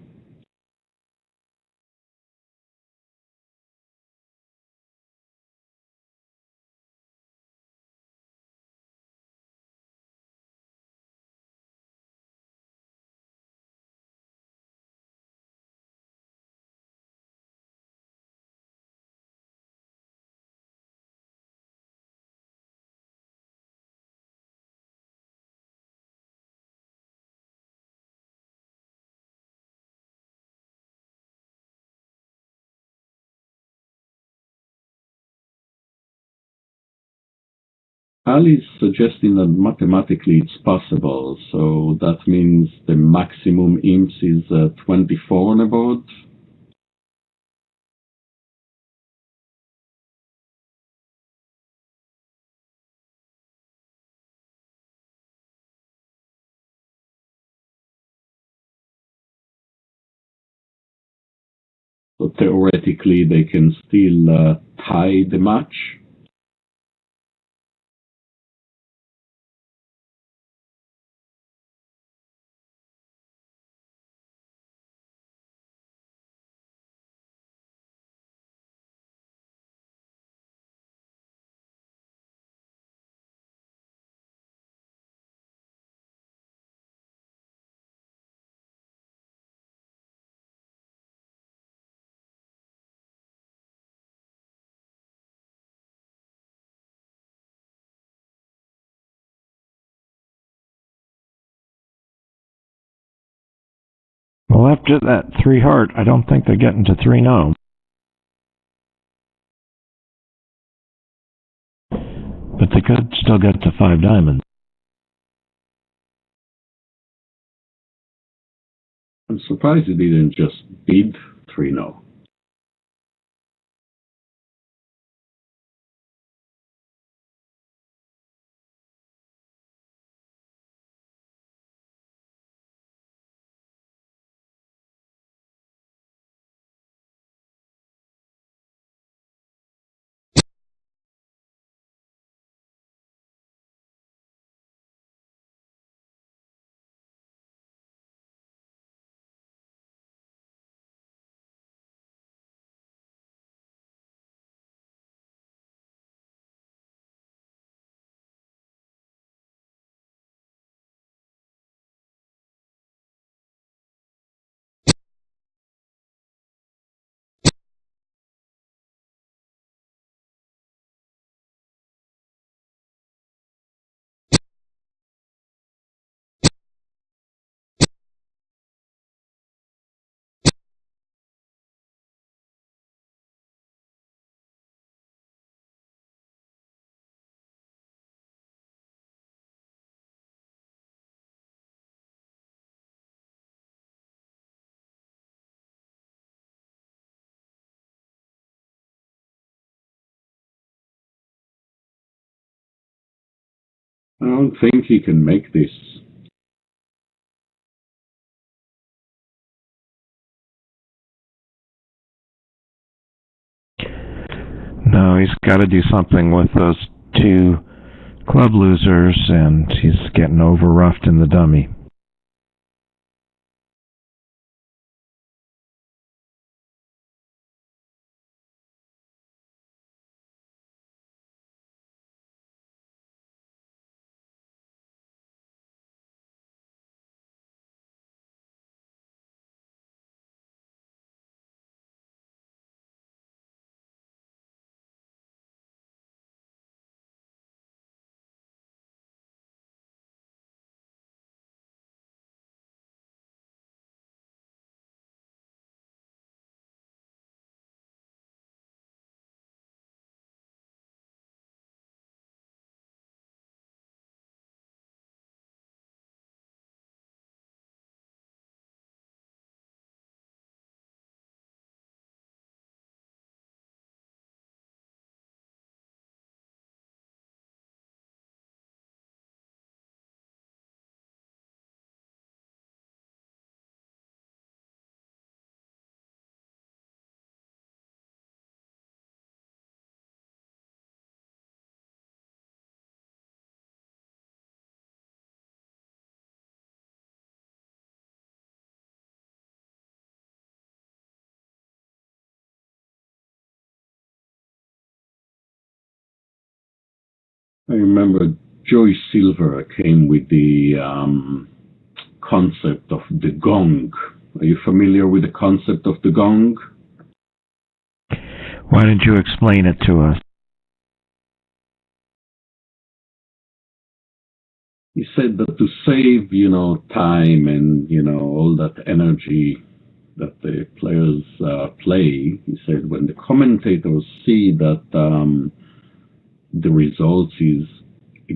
S2: Ali is suggesting that mathematically it's possible, so that means the maximum imps is 24 on the board. So theoretically they can still tie the match.
S1: Well, after that 3 heart, I don't think they're getting to 3-0. But they could still get to 5 diamonds.
S2: I'm surprised he didn't just bid 3-0. I don't think he can make this.
S1: No, he's got to do something with those 2 club losers, and he's getting over-roughed in the dummy.
S2: I remember Joy Silver came with the concept of the gong. Are you familiar with the concept of the gong?
S1: Why don't you explain it to us?
S2: He said that to save, time and, all that energy that the players play, he said when the commentators see that the results is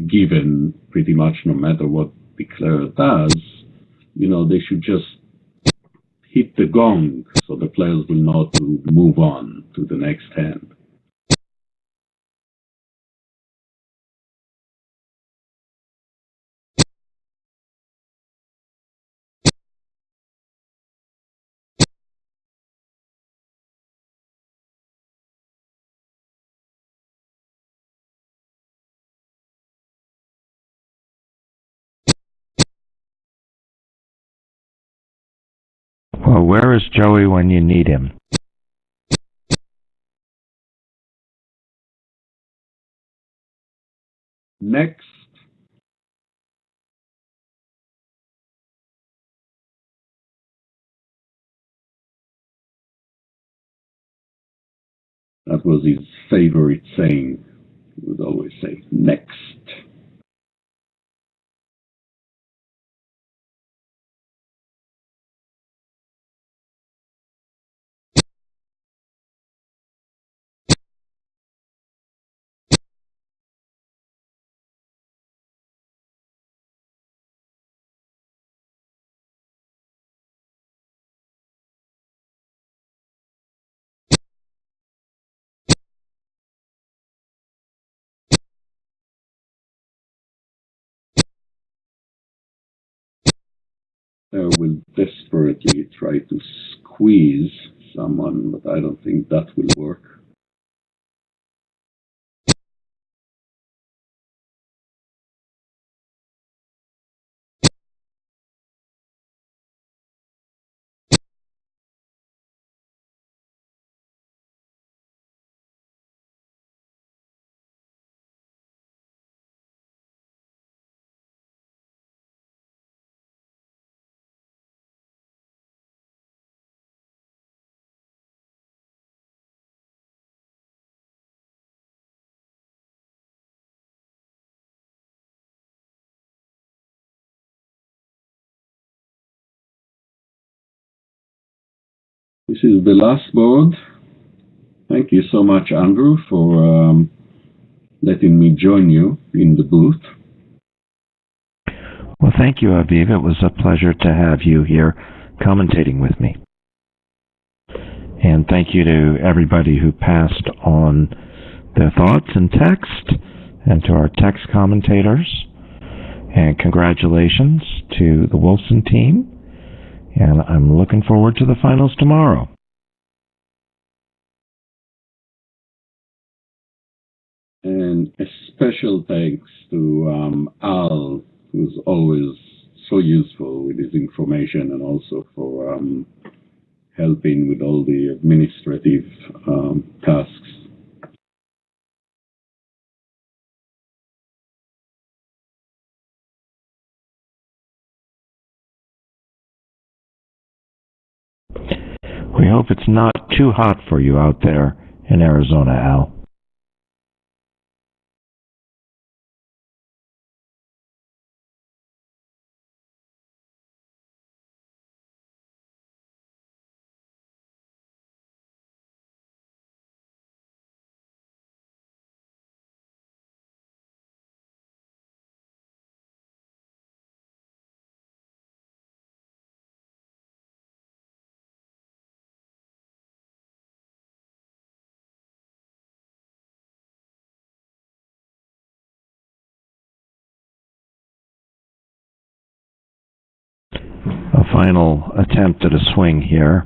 S2: given pretty much no matter what the player does, they should just hit the gong so the players will know to move on to the next hand.
S1: Well, where is Joey when you need him?
S2: Next, that was his favorite saying. He would always say, next. Will desperately try to squeeze someone, but I don't think that will work. This is the last board. Thank you so much, Andrew, for letting me join you in the booth.
S1: Well, thank you, Aviv. It was a pleasure to have you here commentating with me. And thank you to everybody who passed on their thoughts in text, and to our text commentators. And congratulations to the Wolfson team. And I'm looking forward to the finals tomorrow.
S2: And a special thanks to Al, who's always so useful with his information, and also for helping with all the administrative tasks.
S1: We hope it's not too hot for you out there in Arizona, Al. A final attempt at a swing here.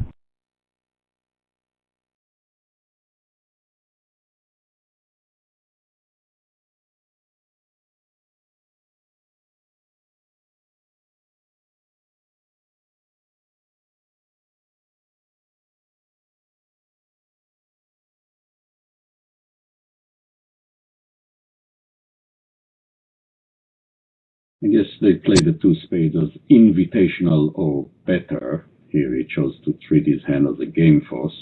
S2: I guess they play the two spades as invitational or better. Here he chose to treat his hand as a game force.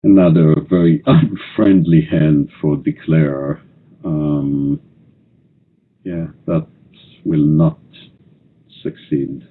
S2: Another very unfriendly hand for Declarer. Yeah, that will not succeed.